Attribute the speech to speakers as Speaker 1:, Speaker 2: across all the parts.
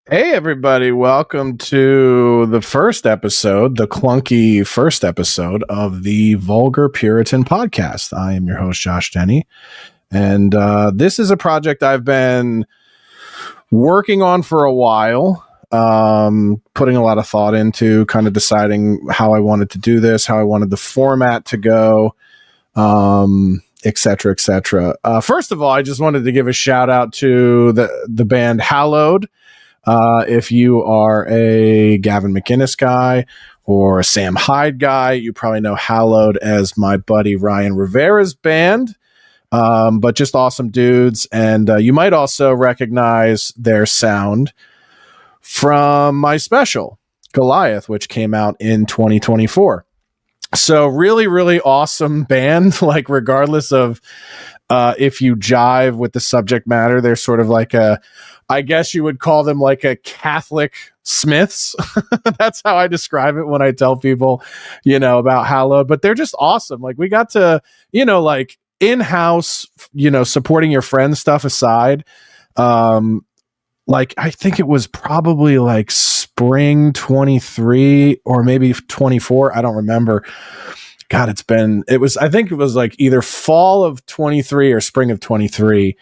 Speaker 1: Hey, everybody. Welcome to the first episode, the clunky first episode of the Vulgar Puritan podcast. I am your host, Josh Denny. And this is a project I've been working on for a while, putting a lot of thought into, kind of deciding how I wanted to do this, how I wanted the format to go, et cetera, et cetera. First of all, I just wanted to give a shout out to the band Hallowed. If you are a Gavin McInnes guy or a Sam Hyde guy, you probably know Hallowed as my buddy Ryan Rivera's band, but just awesome dudes. And you might also recognize their sound from my special, Goliath, which came out in 2024. So really, really awesome band, like regardless of if you jive with the subject matter, they're sort of like I guess you would call them like a Catholic Smiths. That's how I describe it when I tell people, about Hallowed. But they're just awesome. Like we got to, like in-house, supporting your friends stuff aside. Like I think it was probably like spring 23 or maybe 24. I don't remember. God, I think it was like either fall of 23 or spring of 23.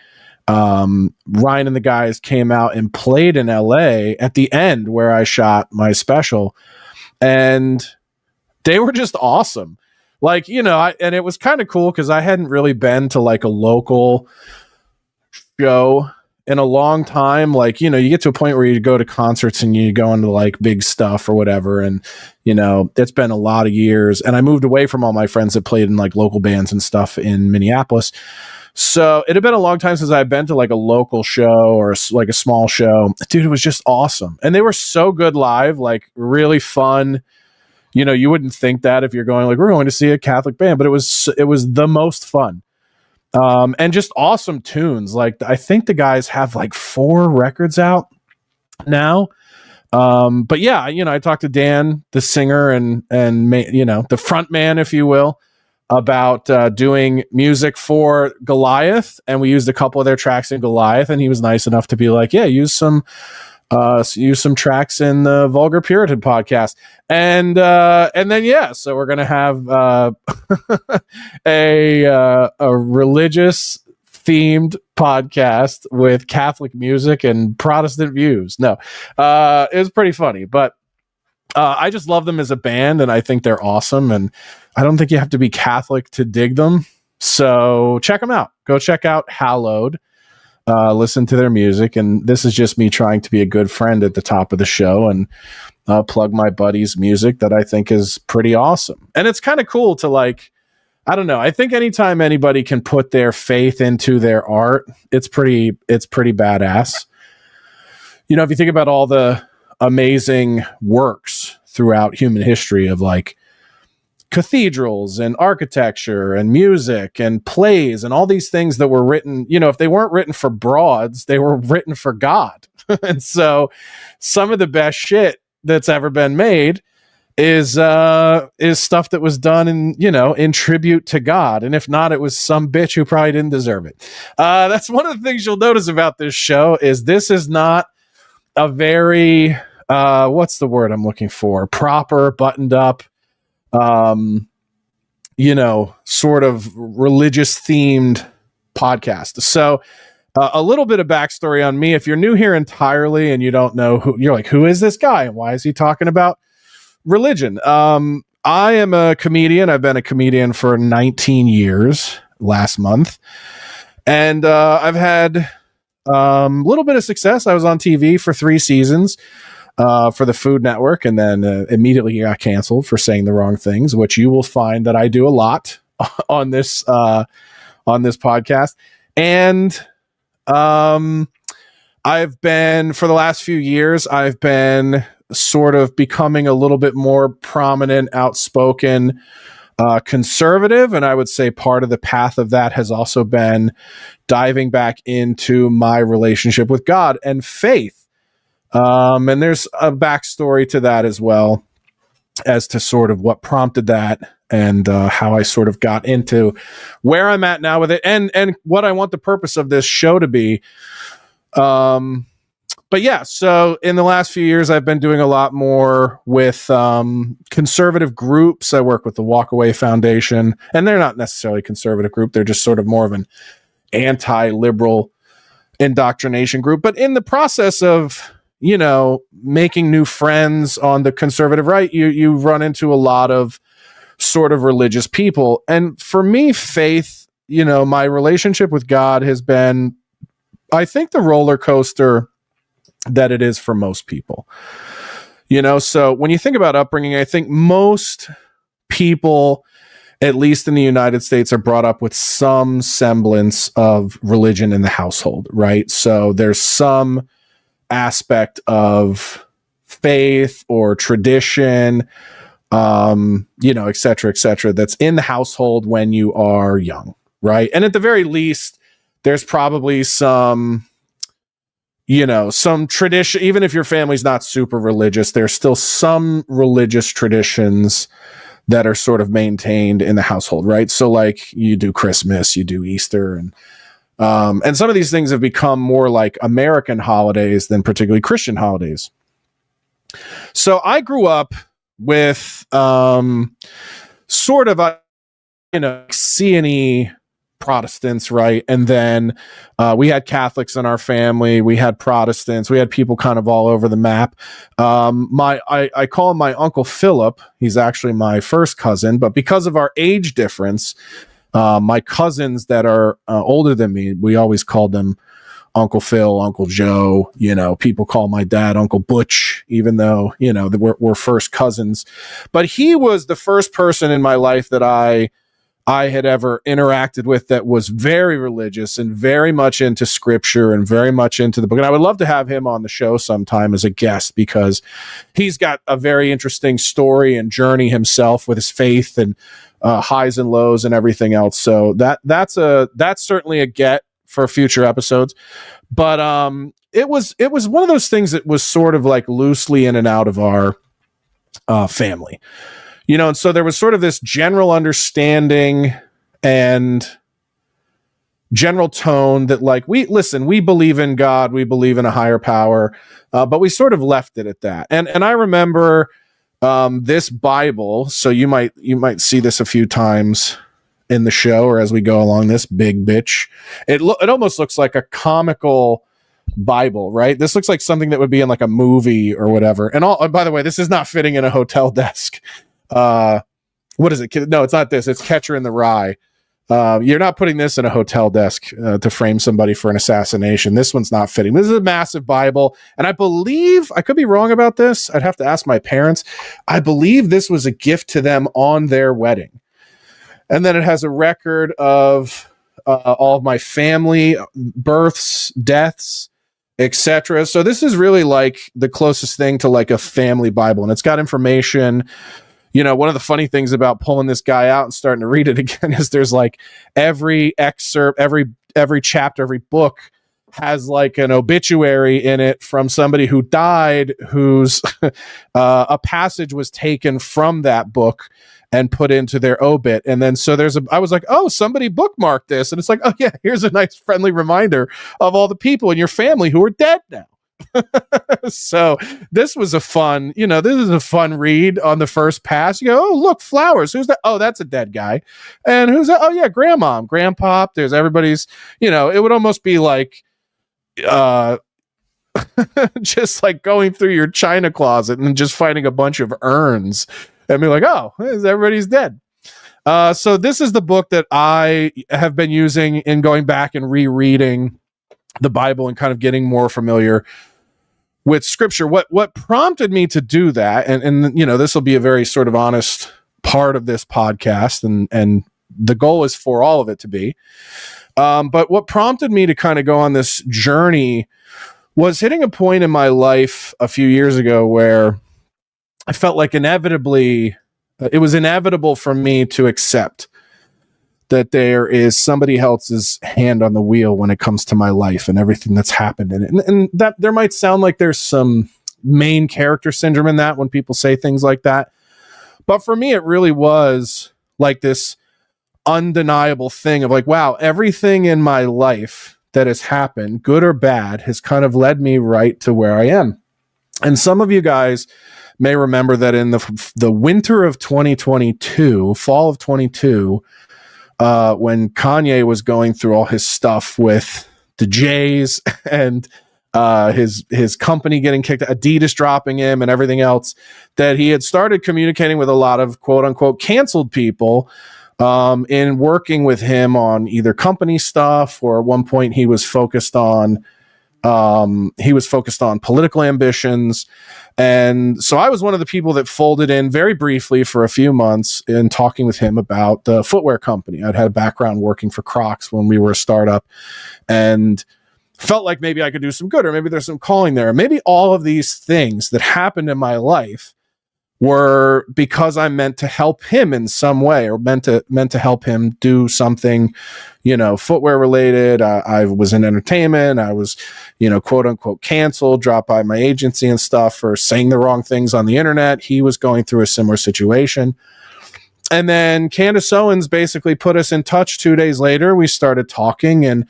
Speaker 1: Ryan and the guys came out and played in LA at the end where I shot my special, and they were just awesome. Like, and it was kind of cool because I hadn't really been to like a local show in a long time. Like, you get to a point where you go to concerts and you go into like big stuff or whatever. And, it's been a lot of years, and I moved away from all my friends that played in like local bands and stuff in Minneapolis. So it had been a long time since I'd been to like a local show or like a small show. Dude, it was just awesome. And they were so good live, like really fun. You wouldn't think that if you're going like, we're going to see a Catholic band, but it was the most fun. And just awesome tunes. Like I think the guys have like 4 records out now. But yeah, I talked to Dan, the singer and the front man, if you will, about doing music for Goliath, and we used a couple of their tracks in Goliath, and he was nice enough to be like, yeah, use some tracks in the Vulgar Puritan podcast. And then yeah, so we're gonna have a religious themed podcast with Catholic music and Protestant views. No, it was pretty funny, but I just love them as a band, and I think they're awesome. And I don't think you have to be Catholic to dig them. So check them out. Go check out Hallowed. Listen to their music. And this is just me trying to be a good friend at the top of the show and plug my buddy's music that I think is pretty awesome. And it's kind of cool to like, I don't know. I think anytime anybody can put their faith into their art, it's pretty badass. If you think about all the amazing works throughout human history of like cathedrals and architecture and music and plays and all these things that were written, if they weren't written for broads, they were written for God. And so some of the best shit that's ever been made is stuff that was done in tribute to God. And if not, it was some bitch who probably didn't deserve it. That's one of the things you'll notice about this show is this is not a very what's the word I'm looking for? Proper, buttoned up, sort of religious themed podcast. So a little bit of backstory on me. If you're new here entirely and you don't know who is this guy and why is he talking about religion? I am a comedian. I've been a comedian for 19 years last month. And I've had a little bit of success. I was on TV for 3 seasons. For the Food Network, and then immediately got canceled for saying the wrong things, which you will find that I do a lot on this podcast. And I've been, for the last few years, I've been sort of becoming a little bit more prominent, outspoken, conservative. And I would say part of the path of that has also been diving back into my relationship with God and faith. And there's a backstory to that as well as to sort of what prompted that and how I sort of got into where I'm at now with it and what I want the purpose of this show to be. but yeah, so in the last few years, I've been doing a lot more with conservative groups. I work with the Walkaway Foundation, and they're not necessarily a conservative group. They're just sort of more of an anti-liberal indoctrination group. But in the process of, making new friends on the conservative right, you run into a lot of sort of religious people. And for me, faith, my relationship with God has been, I think, the roller coaster that it is for most people. So when you think about upbringing, I think most people, at least in the United States, are brought up with some semblance of religion in the household, right? So there's some aspect of faith or tradition, et cetera, that's in the household when you are young, right? And at the very least, there's probably some tradition. Even if your family's not super religious, there's still some religious traditions that are sort of maintained in the household, right? So like you do Christmas, you do Easter, and some of these things have become more like American holidays than particularly Christian holidays. So I grew up with sort of a C&E Protestants, right? And then we had Catholics in our family, we had Protestants, we had people kind of all over the map. I call him my Uncle Philip. He's actually my first cousin, but because of our age difference, my cousins that are older than me, we always called them Uncle Phil, Uncle Joe. People call my dad Uncle Butch, even though we're first cousins. But he was the first person in my life that I had ever interacted with that was very religious and very much into scripture and very much into the book. And I would love to have him on the show sometime as a guest, because he's got a very interesting story and journey himself with his faith and highs and lows and everything else. So that's certainly a get for future episodes. But it was one of those things that was sort of like loosely in and out of our family. And so there was sort of this general understanding and general tone that like, we believe in God, we believe in a higher power, but we sort of left it at that. And I remember this Bible, so you might see this a few times in the show or as we go along, this big bitch. It almost looks like a comical Bible, right? This looks like something that would be in like a movie or whatever. And by the way, this is not fitting in a hotel desk. What is it? No, it's not this. It's Catcher in the Rye. You're not putting this in a hotel desk to frame somebody for an assassination. This one's not fitting. This is a massive Bible. And I believe, I could be wrong about this, I'd have to ask my parents. I believe this was a gift to them on their wedding. And then it has a record of all of my family, births, deaths, etc. So this is really like the closest thing to like a family Bible. And it's got information. One of the funny things about pulling this guy out and starting to read it again is there's like every excerpt, every chapter, every book has like an obituary in it from somebody who died, whose a passage was taken from that book and put into their obit. And then so I was like, oh, somebody bookmarked this. And it's like, oh yeah, here's a nice friendly reminder of all the people in your family who are dead now. So this was a fun read on the first pass. You go, oh, look, flowers. Who's that? Oh, that's a dead guy. And who's that? Oh yeah, grandma, grandpa. There's everybody's, it would almost be like, just like going through your china closet and just finding a bunch of urns and be like, oh, everybody's dead. So this is the book that I have been using in going back and rereading the Bible and kind of getting more familiar with scripture. What prompted me to do that, and this will be a very sort of honest part of this podcast, and the goal is for all of it to be. But what prompted me to kind of go on this journey was hitting a point in my life a few years ago where I felt like it was inevitable for me to accept that there is somebody else's hand on the wheel when it comes to my life and everything that's happened in it. And that there might sound like there's some main character syndrome in that when people say things like that. But for me, it really was like this undeniable thing of like, wow, everything in my life that has happened, good or bad, has kind of led me right to where I am. And some of you guys may remember that in the winter of 2022, fall of 22, when Kanye was going through all his stuff with the Jays and his company getting kicked, Adidas dropping him and everything else, that he had started communicating with a lot of quote unquote canceled people in working with him on either company stuff, or at one point he was focused on political ambitions. And so I was one of the people that folded in very briefly for a few months in talking with him about the footwear company. I'd had a background working for Crocs when we were a startup, and felt like maybe I could do some good, or maybe there's some calling there. Maybe all of these things that happened in my life were because I meant to help him in some way, or meant to help him do something, footwear related. I was in entertainment. I was, quote unquote canceled, dropped by my agency and stuff for saying the wrong things on the internet. He was going through a similar situation. And then Candace Owens basically put us in touch 2 days later. We started talking, and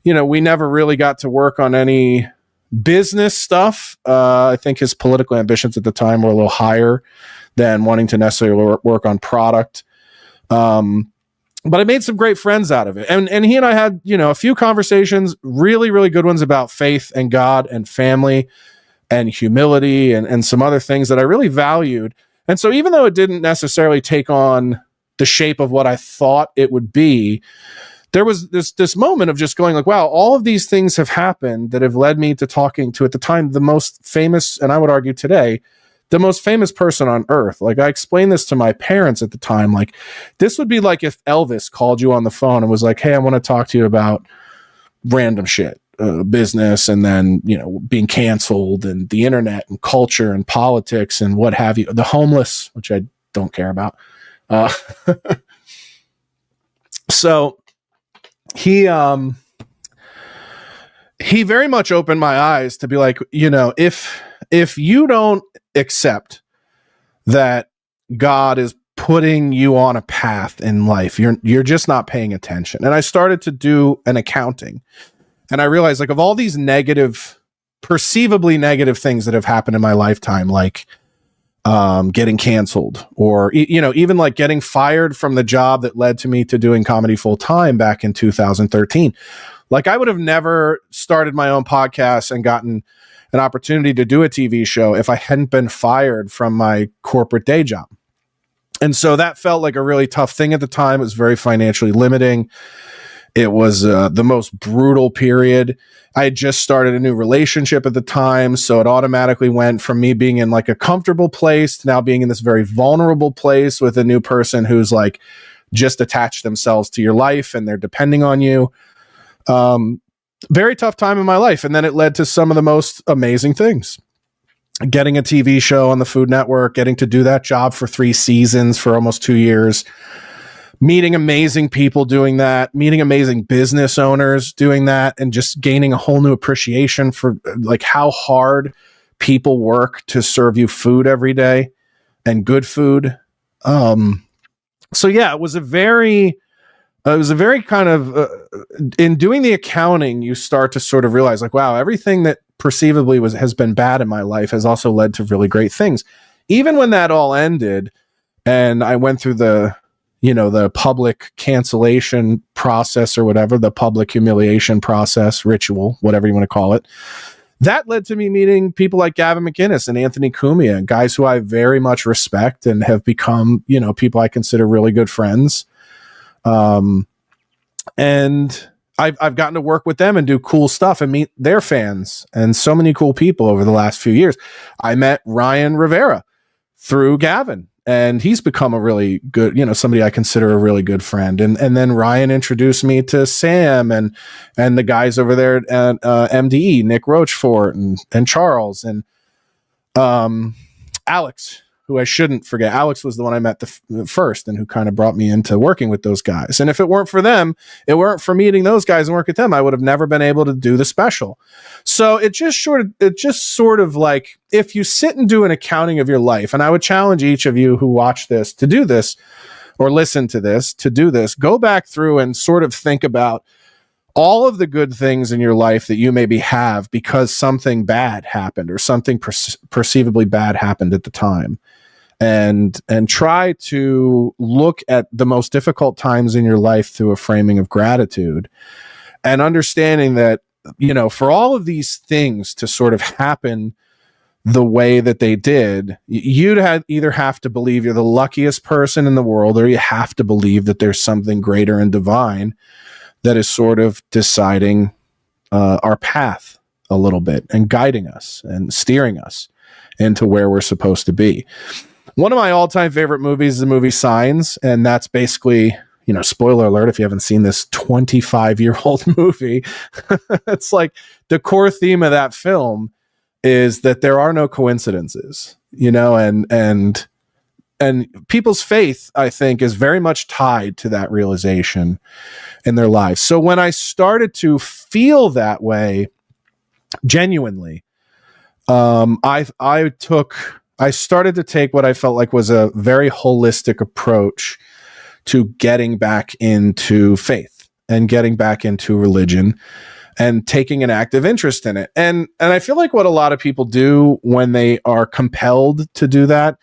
Speaker 1: we never really got to work on any business stuff. I think his political ambitions at the time were a little higher than wanting to necessarily work on product. But I made some great friends out of it. And he and I had, a few conversations, really, really good ones about faith and God and family and humility and some other things that I really valued. And so even though it didn't necessarily take on the shape of what I thought it would be, there was this moment of just going like, wow, all of these things have happened that have led me to talking to, at the time, the most famous, and I would argue today, the most famous person on earth. Like, I explained this to my parents at the time. Like, this would be like if Elvis called you on the phone and was like, hey, I want to talk to you about random shit, business, and then, being canceled, and the internet and culture and politics and what have you, the homeless, which I don't care about. So he very much opened my eyes to be like, if you don't accept that God is putting you on a path in life, you're just not paying attention. And I started to do an accounting, and I realized, like, of all these perceivably negative things that have happened in my lifetime, like getting canceled, or even like getting fired from the job that led to me to doing comedy full time back in 2013. Like, I would have never started my own podcast and gotten an opportunity to do a TV show if I hadn't been fired from my corporate day job. And so that felt like a really tough thing at the time. It was very financially limiting. It was the most brutal period. I had just started a new relationship at the time, so it automatically went from me being in like a comfortable place to now being in this very vulnerable place with a new person who's like just attached themselves to your life and they're depending on you. Very tough time in my life. And then it led to some of the most amazing things. Getting a TV show on the Food Network, getting to do that job for 3 seasons for almost 2 years, meeting amazing people doing that, meeting amazing business owners doing that, and just gaining a whole new appreciation for like how hard people work to serve you food every day, and good food. So yeah, it was a very kind of, in doing the accounting, you start to sort of realize like, wow, everything that perceivably has been bad in my life has also led to really great things. Even when that all ended and I went through the public cancellation process, or whatever, the public humiliation process, ritual, whatever you want to call it, that led to me meeting people like Gavin McInnes and Anthony Cumia, guys who I very much respect and have become, people I consider really good friends. And I've gotten to work with them and do cool stuff and meet their fans and so many cool people over the last few years. I met Ryan Rivera through Gavin, and he's become a really good, somebody I consider a really good friend. And then Ryan introduced me to Sam and the guys over there at MDE, Nick Rochefort and Charles and Alex, who I shouldn't forget. Alex was the one I met first and who kind of brought me into working with those guys. And if it weren't for them, it weren't for meeting those guys and working with them, I would have never been able to do the special. So it just sort of like, if you sit and do an accounting of your life, and I would challenge each of you who watch this to do this or listen to this, to do this, go back through and sort of think about all of the good things in your life that you maybe have because something bad happened or something perceivably bad happened at the time, and try to look at the most difficult times in your life through a framing of gratitude, and understanding that, for all of these things to sort of happen the way that they did, you'd either have to believe you're the luckiest person in the world, or you have to believe that there's something greater and divine that is sort of deciding our path a little bit and guiding us and steering us into where we're supposed to be. One of my all-time favorite movies is the movie Signs, and that's basically, spoiler alert if you haven't seen this 25-year-old movie, it's like the core theme of that film is that there are no coincidences, and people's faith, I think, is very much tied to that realization in their lives. So when I started to feel that way genuinely, I started to take what I felt like was a very holistic approach to getting back into faith and getting back into religion and taking an active interest in it. And I feel like what a lot of people do when they are compelled to do that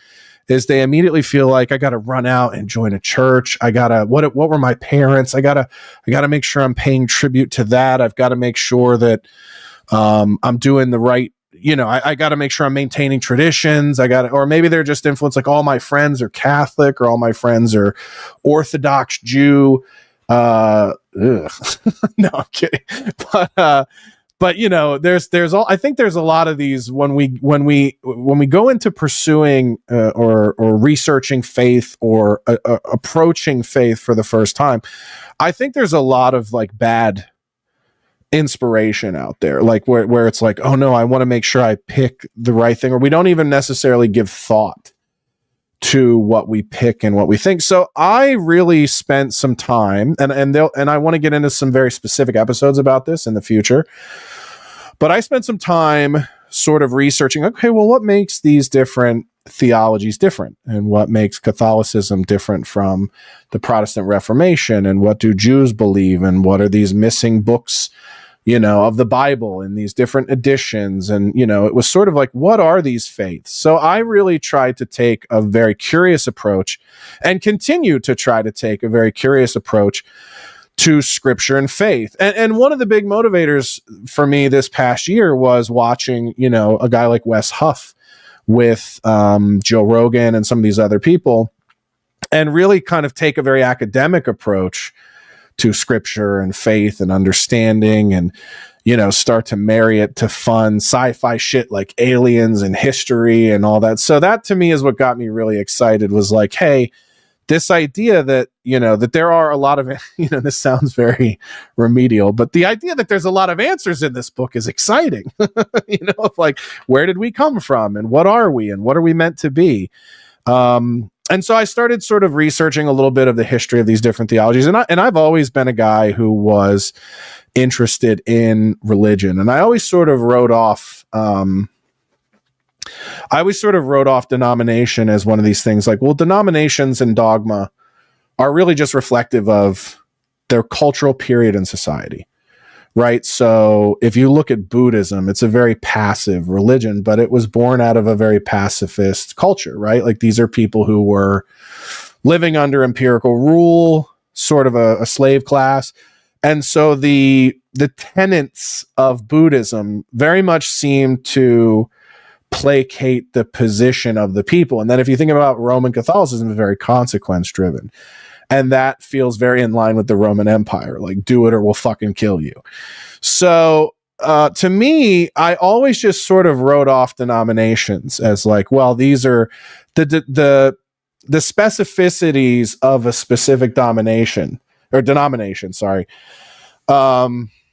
Speaker 1: is they immediately feel like, I got to run out and join a church. What were my parents? I gotta make sure I'm paying tribute to that. I've got to make sure that I'm doing the right, I got to make sure I'm maintaining traditions. Or maybe they're just influenced, like all my friends are Catholic or all my friends are Orthodox Jew. No, I'm kidding. But there's all, I think there's a lot of these when we go into pursuing or researching faith or approaching faith for the first time. I think there's a lot of like bad inspiration out there, like where it's like, oh no, I want to make sure I pick the right thing, or we don't even necessarily give thought to what we pick and what we think. So I really spent some time, and I want to get into some very specific episodes about this in the future, but I spent some time sort of researching, okay, well, what makes these different theologies different, and what makes Catholicism different from the Protestant Reformation, and what do Jews believe, and what are these missing books of the Bible in these different editions. And, it was sort of like, what are these faiths? So I really tried to take a very curious approach, and continue to try to take a very curious approach to scripture and faith. And one of the big motivators for me this past year was watching, a guy like Wes Huff with Joe Rogan and some of these other people, and really kind of take a very academic approach to scripture and faith and understanding, and start to marry it to fun sci-fi shit like aliens and history and all that. So that to me is what got me really excited, was like, hey, this idea that that there are a lot of this sounds very remedial, but the idea that there's a lot of answers in this book is exciting. Like, where did we come from, and what are we, and what are we meant to be? And so I started sort of researching a little bit of the history of these different theologies. And I've always been a guy who was interested in religion. And I always sort of wrote off denomination as one of these things. Like, well, denominations and dogma are really just reflective of their cultural period in society. Right. So if you look at Buddhism, it's a very passive religion, but it was born out of a very pacifist culture, right? Like, these are people who were living under empirical rule, sort of a slave class. And so the tenets of Buddhism very much seem to placate the position of the people. And then if you think about Roman Catholicism, it's very consequence driven. And that feels very in line with the Roman Empire, like, do it or we'll fucking kill you. So to me, I always just sort of wrote off denominations as like, well, these are the specificities of a specific denomination,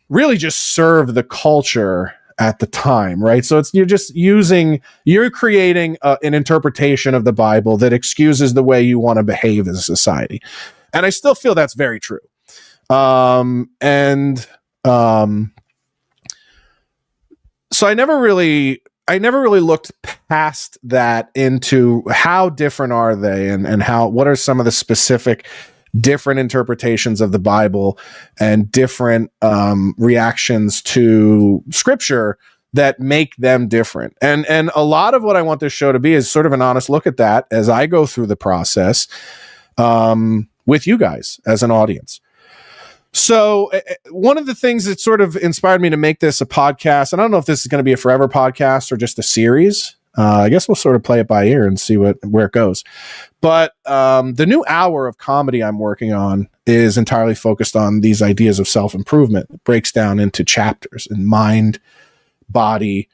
Speaker 1: really just serve the culture at the time, right? So you're creating an interpretation of the Bible that excuses the way you want to behave as a society. And I still feel that's very true. So I never really looked past that into how different are they, and what are some of the specific different interpretations of the Bible and different reactions to scripture that make them different. And a lot of what I want this show to be is sort of an honest look at that as I go through the process with you guys as an audience. So one of the things that sort of inspired me to make this a podcast, and I don't know if this is going to be a forever podcast or just a series. I guess we'll sort of play it by ear and see where it goes. But the new hour of comedy I'm working on is entirely focused on these ideas of self-improvement. It breaks down into chapters in mind, body,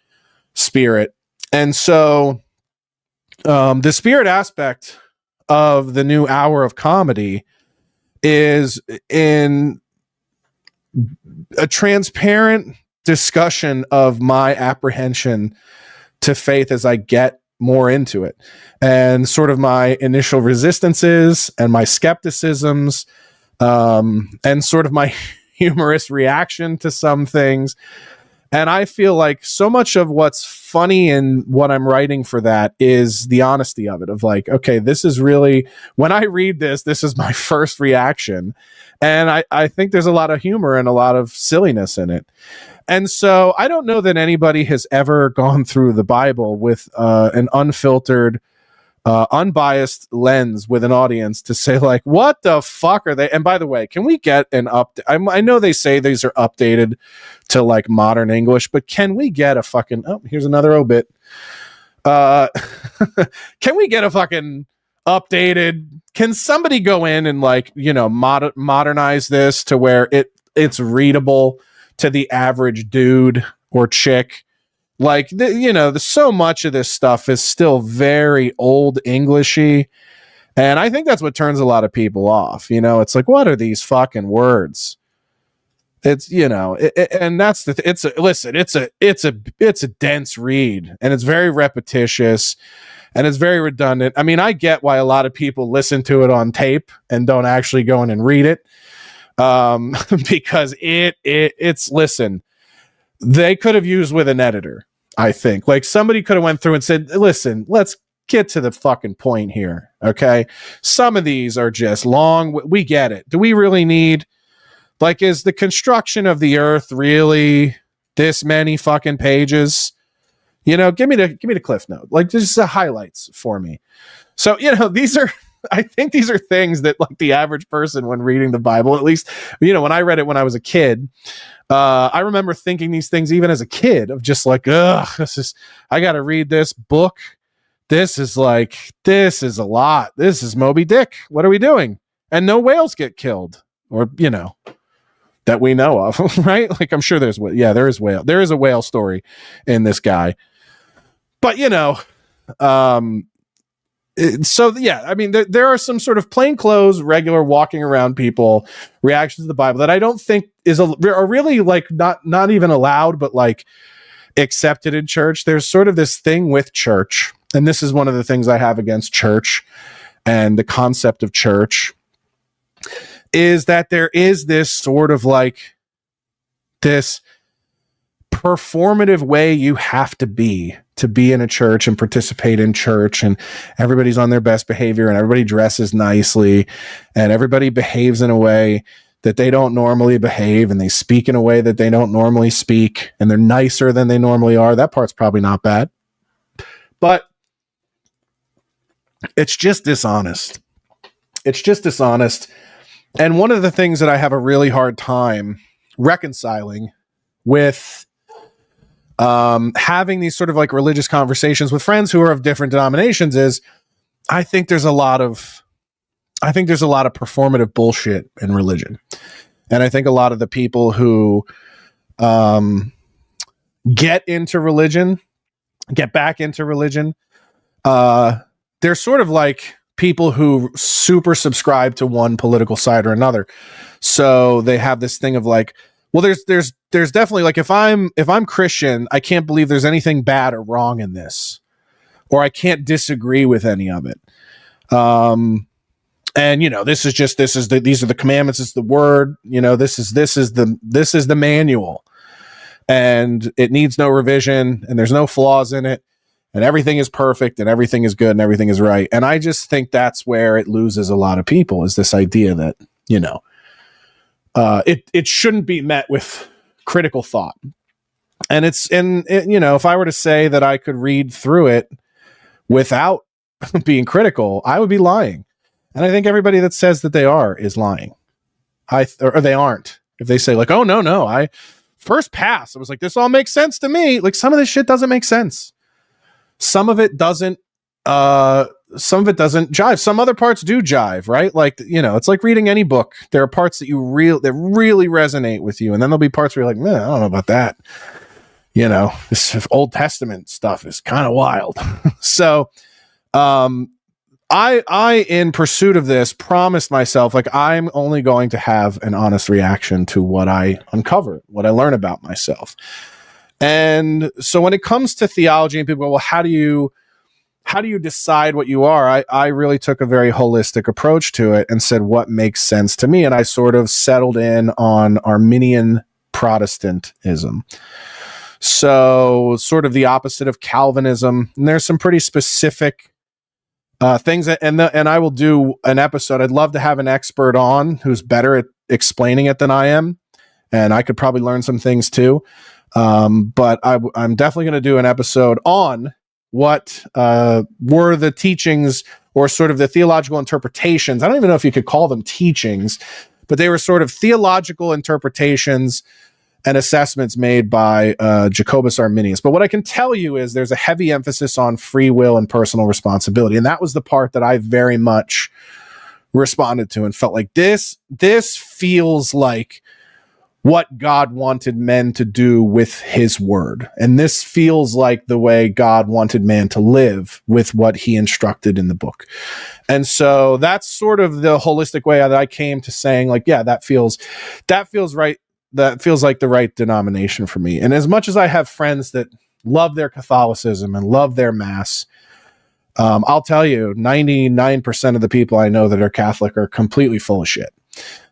Speaker 1: spirit. And so the spirit aspect of the new hour of comedy is in a transparent discussion of my apprehension to faith as I get more into it, and sort of my initial resistances and my skepticisms, and sort of my humorous reaction to some things. And I feel like so much of what's funny in what I'm writing for that is the honesty of it, of like, okay, this is really, when I read this is my first reaction. And I think there's a lot of humor and a lot of silliness in it. And so I don't know that anybody has ever gone through the Bible with an unfiltered, unbiased lens with an audience to say like, what the fuck are they? And by the way, can we get an I know they say these are updated to like modern English, but can we get a fucking, oh, here's another obit. Can we get a fucking updated, can somebody go in and like, you know, modernize this to where it's readable to the average dude or chick? Like, so much of this stuff is still very old Englishy. And I think that's what turns a lot of people off. You know, it's like, what are these fucking words? It's, and that's it's a dense read, and it's very repetitious and it's very redundant. I mean, I get why a lot of people listen to it on tape and don't actually go in and read it. Because it's listen, they could have used with an editor. I think like somebody could have went through and said, listen, let's get to the fucking point here. Okay. Some of these are just long. We get it. Do we really need, like, is the construction of the earth really this many fucking pages? Give me the cliff note, like just the highlights for me. So, I think these are things that like the average person when reading the Bible, at least, when I read it when I was a kid, I remember thinking these things even as a kid of just like, I got to read this book. This is a lot. This is Moby Dick. What are we doing? And no whales get killed, or, that we know of, right? Like, I'm sure there is a whale story in this guy, but so yeah, I mean, there are some sort of plainclothes, regular walking around people reactions to the Bible that I don't think are really like not even allowed, but like accepted in church. There's sort of this thing with church, and this is one of the things I have against church and the concept of church, is that there is this sort of like this performative way you have to be in a church and participate in church, and everybody's on their best behavior and everybody dresses nicely and everybody behaves in a way that they don't normally behave, and they speak in a way that they don't normally speak, and they're nicer than they normally are. That part's probably not bad, but it's just dishonest. And one of the things that I have a really hard time reconciling with having these sort of like religious conversations with friends who are of different denominations is I think there's a lot of performative bullshit in religion. And I think a lot of the people who get back into religion, they're sort of like people who super subscribe to one political side or another. So they have this thing of like, well, there's definitely like, if I'm Christian, I can't believe there's anything bad or wrong in this, or I can't disagree with any of it. And these are the commandments. It's the word, this is the manual, and it needs no revision, and there's no flaws in it. and everything is perfect and everything is good and everything is right. And I just think that's where it loses a lot of people, is this idea that, it shouldn't be met with critical thought. And if I were to say that I could read through it without being critical, I would be lying. And I think everybody that says that they are is lying. Or they aren't. If they say like, oh, no, I first pass, I was like, this all makes sense to me. Like, some of this shit doesn't make sense. Some of it doesn't jive. Some other parts do jive, right? Like, it's like reading any book. There are parts that that really resonate with you. And then there'll be parts where you're like, man, I don't know about that. This Old Testament stuff is kind of wild. So, I, in pursuit of this, promised myself, like, I'm only going to have an honest reaction to what I uncover, what I learn about myself. And so when it comes to theology and people go, well, how do you decide what you are? I really took a very holistic approach to it and said, what makes sense to me? And I sort of settled in on Arminian Protestantism. So sort of the opposite of Calvinism. And there's some pretty specific things and I will do an episode. I'd love to have an expert on who's better at explaining it than I am. And I could probably learn some things too. But I'm definitely going to do an episode on what were the teachings or sort of the theological interpretations. I don't even know if you could call them teachings, but they were sort of theological interpretations and assessments made by Jacobus Arminius. But what I can tell you is there's a heavy emphasis on free will and personal responsibility. And that was the part that I very much responded to and felt like this feels like what God wanted men to do with his word. And this feels like the way God wanted man to live with what he instructed in the book. And so that's sort of the holistic way that I came to saying, like, yeah, that feels right. That feels like the right denomination for me. And as much as I have friends that love their Catholicism and love their mass, I'll tell you, 99% of the people I know that are Catholic are completely full of shit.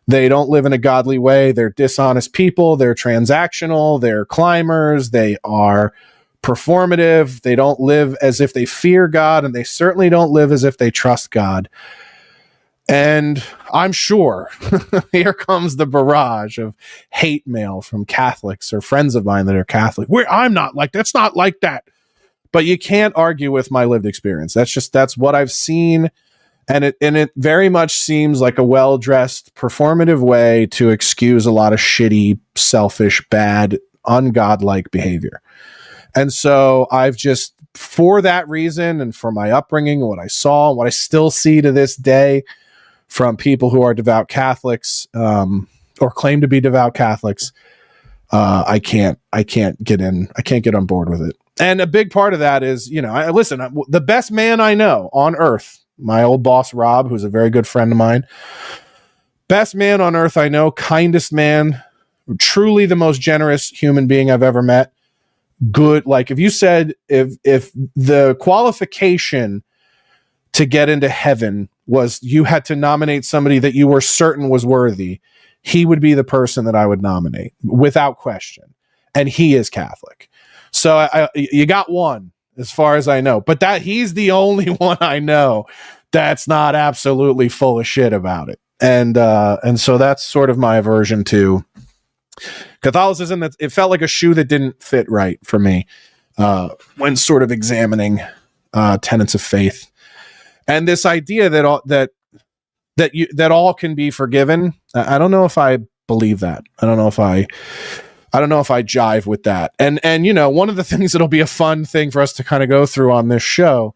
Speaker 1: They don't live in a godly way. They're dishonest people. They're transactional. They're climbers. They are performative. They don't live as if they fear God, and they certainly don't live as if they trust God. And I'm sure here comes the barrage of hate mail from Catholics or friends of mine that are Catholic. I'm not like, that's not like that. But you can't argue with my lived experience. That's what I've seen. And it very much seems like a well-dressed, performative way to excuse a lot of shitty, selfish, bad, ungodlike behavior. And so I've just, for that reason and for my upbringing, what I saw, what I still see to this day from people who are devout Catholics or claim to be devout Catholics, I can't get on board with it. And a big part of that is, the best man I know on earth, my old boss, Rob, who's a very good friend of mine, best man on earth I know, kindest man, truly the most generous human being I've ever met. Good. Like, if you said, if the qualification to get into heaven was you had to nominate somebody that you were certain was worthy, he would be the person that I would nominate without question. And he is Catholic. So you got one, as far as I know, but that he's the only one I know that's not absolutely full of shit about it. And so that's sort of my aversion to Catholicism. That it felt like a shoe that didn't fit right for me when sort of examining tenets of faith, and this idea that all can be forgiven. I don't know if I believe that. I don't know if I jive with that. And one of the things that'll be a fun thing for us to kind of go through on this show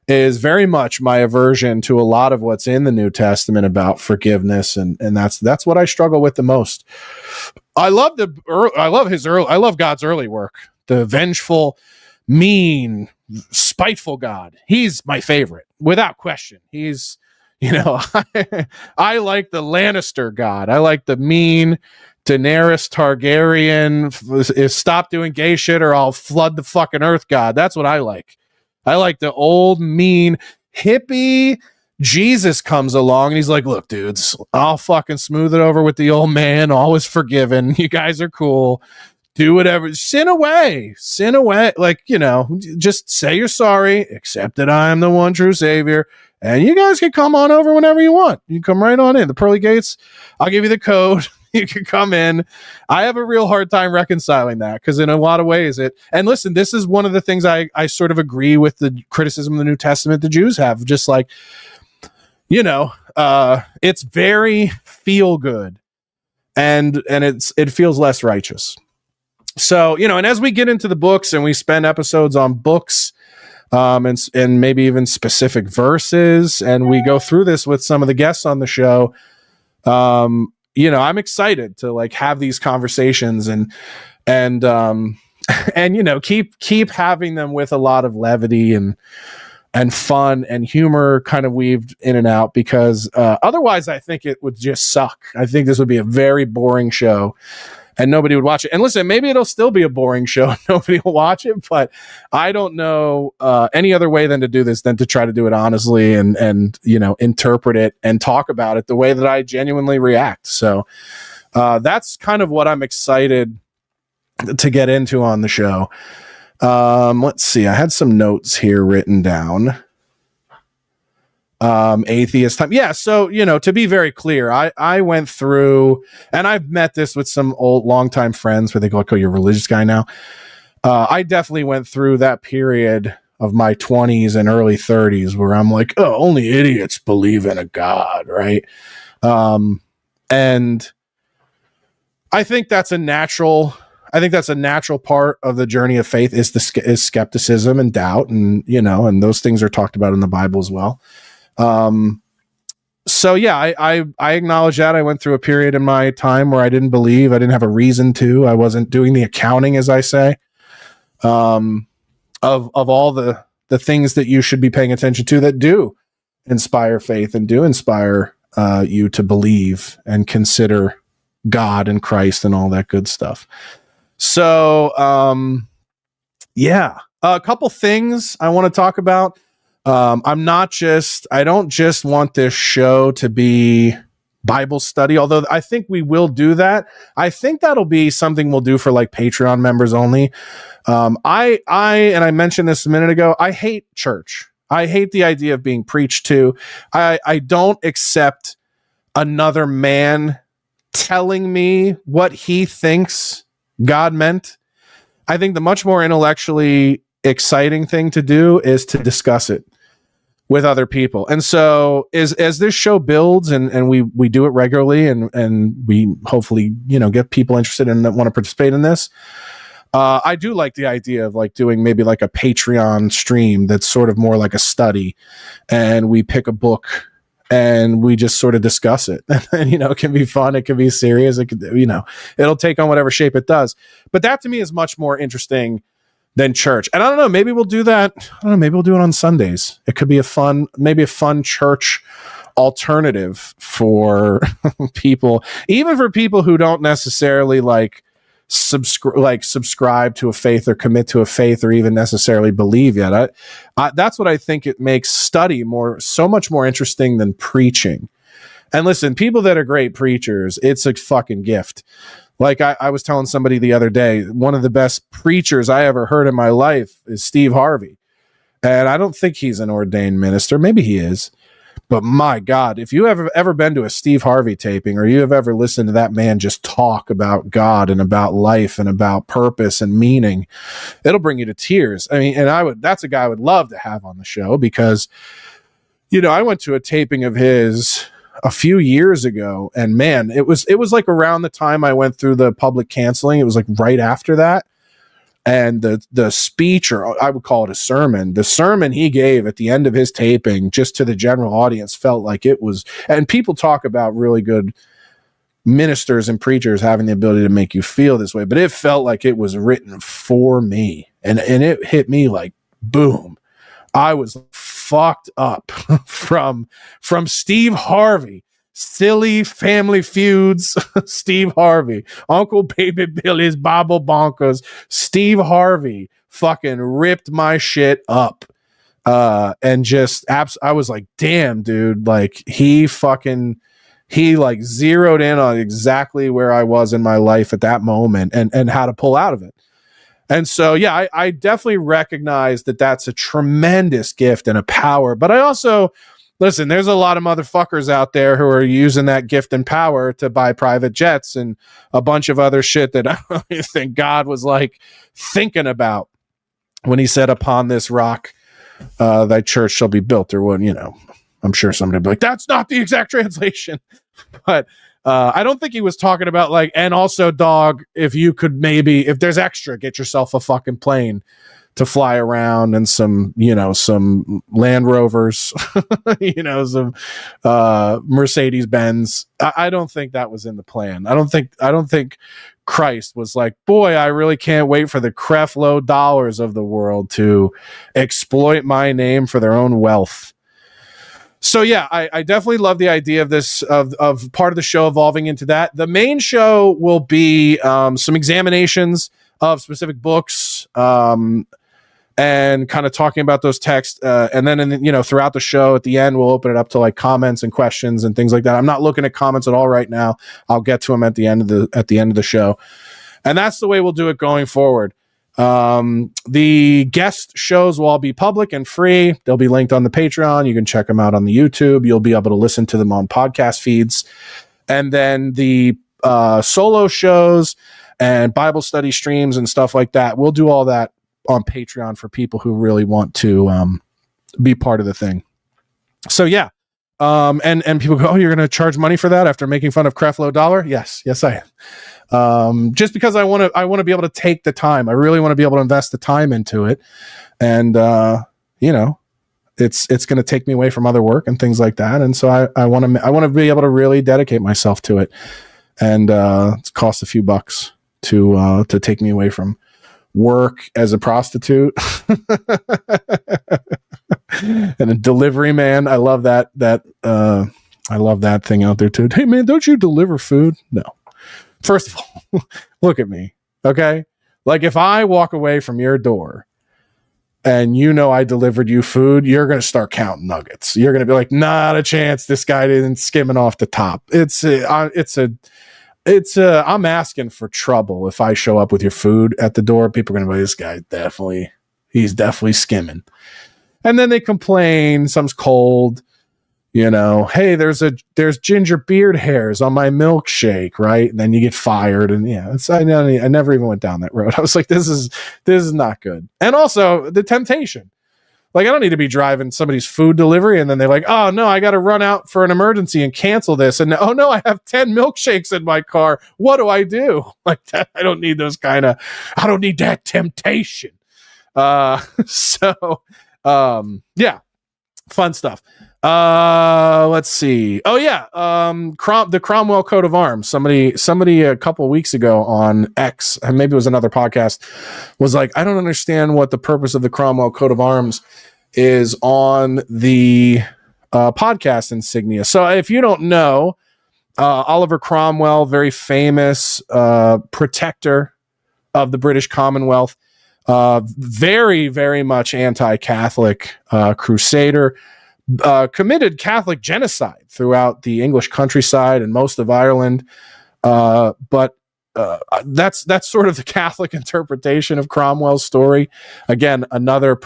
Speaker 1: is very much my aversion to a lot of what's in the New Testament about forgiveness, and that's what I struggle with the most. I love God's early work, the vengeful, mean, spiteful God. He's my favorite, without question. He's, I like the Lannister God. I like the mean Daenerys Targaryen is stop doing gay shit or I'll flood the fucking earth God. That's what I like. I like the old, mean, hippie. Jesus comes along and he's like, look, dudes, I'll fucking smooth it over with the old man. All is forgiven. You guys are cool. do whatever, sin away, like, just say you're sorry, accept that I am the one true savior, and you guys can come on over whenever you want. You can come right on in the pearly gates. I'll give you the code. You can come in. I have a real hard time reconciling that, because in a lot of ways and listen, this is one of the things I sort of agree with the criticism of the New Testament the Jews have, just like, it's very feel good, and it feels less righteous. So, and as we get into the books and we spend episodes on books, and maybe even specific verses, and we go through this with some of the guests on the show, I'm excited to like have these conversations and keep having them with a lot of levity and fun and humor kind of weaved in and out, because otherwise I think it would just suck. I think this would be a very boring show and nobody would watch it. And listen, maybe it'll still be a boring show. Nobody will watch it, but I don't know any other way than to do this than to try to do it honestly and interpret it and talk about it the way that I genuinely react. So that's kind of what I'm excited to get into on the show. Let's see. I had some notes here written down. Atheist time. Yeah. So, to be very clear, I went through, and I've met this with some old longtime friends where they go like, oh, you're a religious guy now. I definitely went through that period of my 20s and early 30s where I'm like, oh, only idiots believe in a God. Right. And I think that's a natural part of the journey of faith is skepticism and doubt. And, and those things are talked about in the Bible as well. So yeah, I acknowledge that I went through a period in my time where I didn't believe. I didn't have a reason to. I wasn't doing the accounting, as I say, of all the things that you should be paying attention to that do inspire faith and do inspire you to believe and consider God and Christ and all that good stuff. So yeah, a couple things I want to talk about. I don't just want this show to be Bible study, although I think we will do that. I think that'll be something we'll do for like Patreon members only. And I mentioned this a minute ago, I hate church. I hate the idea of being preached to. I don't accept another man telling me what he thinks God meant. I think the much more intellectually exciting thing to do is to discuss it with other people. And so as this show builds and we do it regularly and we hopefully, get people interested in that want to participate in this. I do like the idea of like doing maybe like a Patreon stream that's sort of more like a study, and we pick a book and we just sort of discuss it. And, it can be fun. It can be serious. It could, it'll take on whatever shape it does. But that to me is much more interesting than church. And I don't know, maybe we'll do that. I don't know, maybe we'll do it on Sundays. It could be a fun church alternative for people, even for people who don't necessarily subscribe to a faith or commit to a faith or even necessarily believe yet. That's what I think it makes study so much more interesting than preaching. And listen, people that are great preachers, it's a fucking gift. Like I was telling somebody the other day, one of the best preachers I ever heard in my life is Steve Harvey. And I don't think he's an ordained minister. Maybe he is. But my God, if you have ever been to a Steve Harvey taping, or you have ever listened to that man just talk about God and about life and about purpose and meaning, it'll bring you to tears. I mean, that's a guy I would love to have on the show, because, I went to a taping of his a few years ago, and man, it was like around the time I went through the public canceling. It was like right after that. And the speech, or I would call it a sermon, the sermon he gave at the end of his taping, just to the general audience, felt like it was, and people talk about really good ministers and preachers having the ability to make you feel this way, but it felt like it was written for me. And it hit me like boom. I was fucked up from Steve Harvey. Silly Family Feuds, Steve Harvey, Uncle Baby Billy's Bible Bonkers, Steve Harvey fucking ripped my shit up. And just I was like, damn, dude, like he he like zeroed in on exactly where I was in my life at that moment and how to pull out of it. And so, yeah, I definitely recognize that that's a tremendous gift and a power. But I also, listen, there's a lot of motherfuckers out there who are using that gift and power to buy private jets and a bunch of other shit that I don't even think God was like thinking about when he said, upon this rock, thy church shall be built, or what, you know, I'm sure somebody will be like, that's not the exact translation. But I don't think he was talking about like, and also, dog, if you could maybe, if there's extra, get yourself a fucking plane to fly around and some, you know, some Land Rovers, you know, some Mercedes Benz. I don't think that was in the plan. I don't think Christ was like, boy, I really can't wait for the Creflo dollars of the world to exploit my name for their own wealth. So yeah, I definitely love the idea of this, of part of the show evolving into that. The main show will be some examinations of specific books, and kind of talking about those texts, and then you know, throughout the show at the end we'll open it up to like comments and questions and things like that. I'm not looking at comments at all right now. I'll get to them at the end of the show, and that's the way we'll do it going forward. The guest shows will all be public and free. They'll be linked on the Patreon. You can check them out on the YouTube. You'll be able to listen to them on podcast feeds. And then the solo shows and Bible study streams and stuff like that, we'll do all that on Patreon for people who really want to be part of the thing. So yeah. And people go, oh, you're going to charge money for that after making fun of Creflo Dollar? Yes, I am. Just because I want to be able to take the time. I really want to be able to invest the time into it. And, you know, it's going to take me away from other work and things like that. And so I want to be able to really dedicate myself to it. And, it's cost a few bucks to take me away from work as a prostitute and a delivery man. I love that I love that thing out there too. Hey man, don't you deliver food? No. First of all, look at me. Okay. Like if I walk away from your door and you know I delivered you food, you're going to start counting nuggets. You're going to be like, not a chance. This guy didn't skimming off the top. I'm asking for trouble. If I show up with your food at the door, people are going to be like, this guy he's definitely skimming. And then they complain. Some's cold. You know, hey, there's ginger beard hairs on my milkshake, right? And then you get fired, and yeah, I never even went down that road. I was like, this is not good. And also the temptation, like I don't need to be driving somebody's food delivery, and then they're like, oh no, I got to run out for an emergency and cancel this, and oh no, I have 10 milkshakes in my car. What do I do? Like that, I don't need I don't need that temptation. Yeah, fun stuff. Let's see. Oh yeah. The Cromwell coat of arms. Somebody a couple of weeks ago on X, and maybe it was another podcast, was like, I don't understand what the purpose of the Cromwell coat of arms is on the podcast insignia. So if you don't know, Oliver Cromwell, very famous protector of the British Commonwealth, very, very much anti-Catholic crusader, committed Catholic genocide throughout the English countryside and most of Ireland. But that's sort of the Catholic interpretation of Cromwell's story. Again, another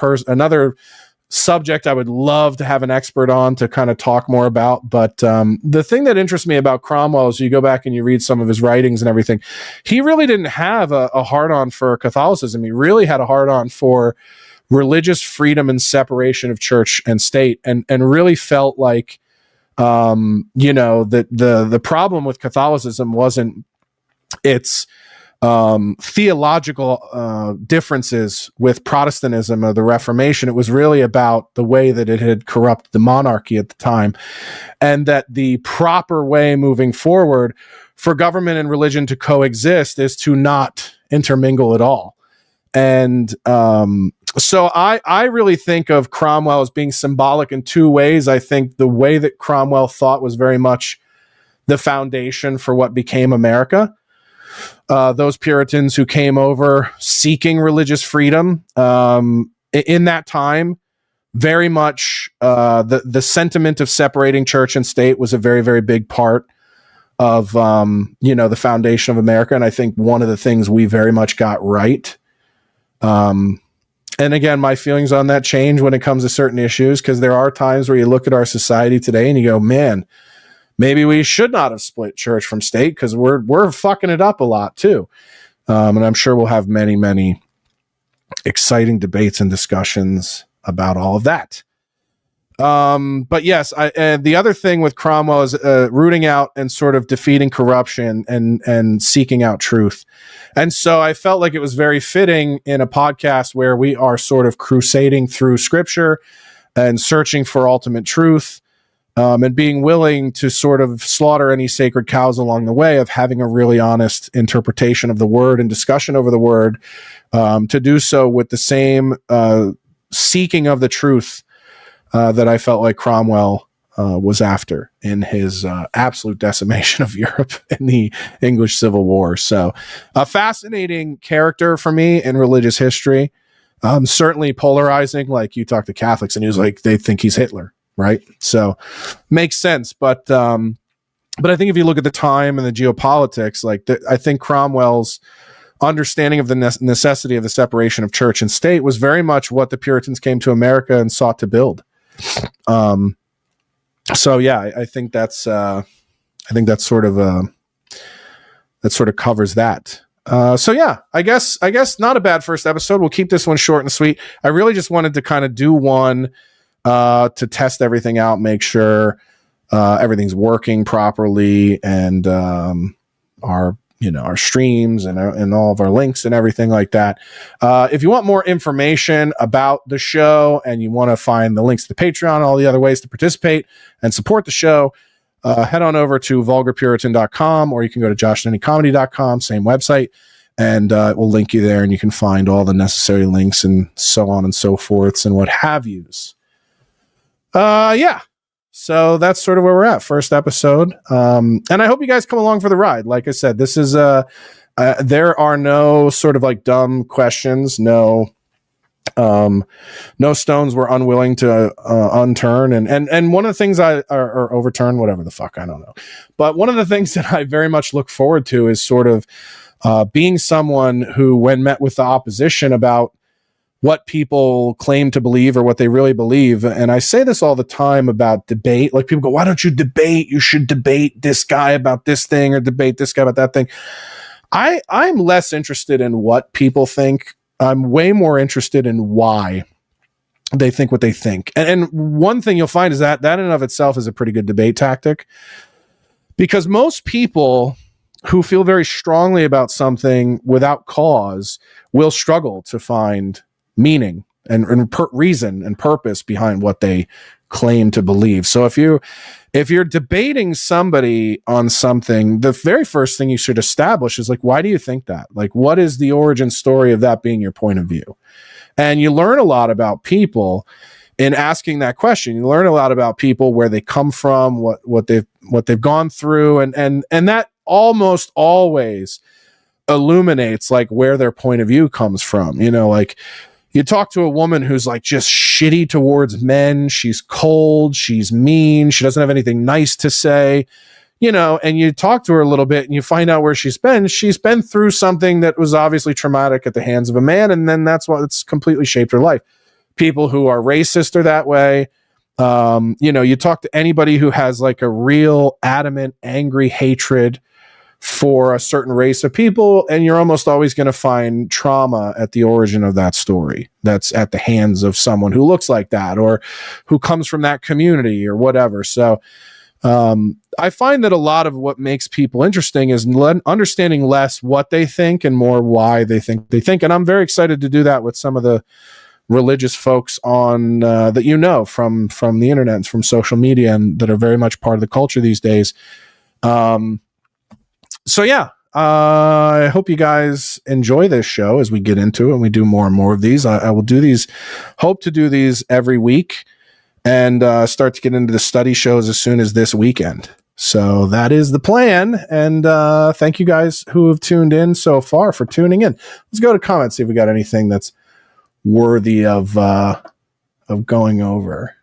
Speaker 1: subject I would love to have an expert on to kind of talk more about. But the thing that interests me about Cromwell is you go back and you read some of his writings and everything. He really didn't have a hard-on for Catholicism. He really had a hard-on for religious freedom and separation of church and state, and really felt like, you know, that the problem with Catholicism wasn't its theological differences with Protestantism or the Reformation. It was really about the way that it had corrupted the monarchy at the time, and that the proper way moving forward for government and religion to coexist is to not intermingle at all. And so I really think of Cromwell as being symbolic in two ways. I think the way that Cromwell thought was very much the foundation for what became America. Those Puritans who came over seeking religious freedom in that time, very much the sentiment of separating church and state was a very, very big part the foundation of America. And I think one of the things we very much got right. And again, my feelings on that change when it comes to certain issues, because there are times where you look at our society today and you go, man, maybe we should not have split church from state, because we're fucking it up a lot too. And I'm sure we'll have many, many exciting debates and discussions about all of that. But yes, the other thing with Cromwell is rooting out and sort of defeating corruption and seeking out truth. And so I felt like it was very fitting in a podcast where we are sort of crusading through scripture and searching for ultimate truth, and being willing to sort of slaughter any sacred cows along the way of having a really honest interpretation of the word and discussion over the word, to do so with the same seeking of the truth that I felt like Cromwell was after in his absolute decimation of Europe in the English Civil War. So a fascinating character for me in religious history. Certainly polarizing. Like, you talk to Catholics and he was like, they think he's Hitler, right? So makes sense. But I think if you look at the time and the geopolitics, I think Cromwell's understanding of the necessity of the separation of church and state was very much what the Puritans came to America and sought to build. So yeah, I think that's sort of that sort of covers that. So yeah, I guess not a bad first episode. We'll keep this one short and sweet. I really just wanted to kind of do one to test everything out, make sure everything's working properly, and our streams and all of our links and everything like that. If you want more information about the show and you want to find the links to the Patreon, all the other ways to participate and support the show, head on over to vulgarpuritan.com, or you can go to joshdennycomedy.com, same website, and it will link you there, and you can find all the necessary links and so on and so forths and what have yous. Yeah. So that's sort of where we're at. First episode. And I hope you guys come along for the ride. Like I said, this is there are no sort of like dumb questions. No stones we're unwilling to unturn. And one of the things or overturn, whatever the fuck, I don't know. But one of the things that I very much look forward to is sort of being someone who, when met with the opposition about what people claim to believe or what they really believe. And I say this all the time about debate. Like, people go, why don't you debate? You should debate this guy about this thing or debate this guy about that thing. I'm less interested in what people think. I'm way more interested in why they think what they think. And one thing you'll find is that in and of itself is a pretty good debate tactic, because most people who feel very strongly about something without cause will struggle to find meaning and reason and purpose behind what they claim to believe. So if you're debating somebody on something, the very first thing you should establish is like, why do you think that? Like, what is the origin story of that being your point of view? And you learn a lot about people in asking that question. You learn a lot about people, where they come from, what they've gone through, and that almost always illuminates like where their point of view comes from. Like, you talk to a woman who's like just shitty towards men. She's cold. She's mean. She doesn't have anything nice to say, and you talk to her a little bit and you find out where she's been. She's been through something that was obviously traumatic at the hands of a man. And then that's it's completely shaped her life. People who are racist are that way. You talk to anybody who has like a real adamant, angry hatred for a certain race of people, and you're almost always going to find trauma at the origin of that story that's at the hands of someone who looks like that or who comes from that community or whatever. So I find that a lot of what makes people interesting is understanding less what they think and more why they think. And I'm very excited to do that with some of the religious folks on that from the internet and from social media, and that are very much part of the culture these days. So yeah, I hope you guys enjoy this show as we get into it and we do more and more of these. I will do these, hope to do these every week, and start to get into the study shows as soon as this weekend. So that is the plan. And thank you guys who have tuned in so far for tuning in. Let's go to comments, see if we got anything that's worthy of going over.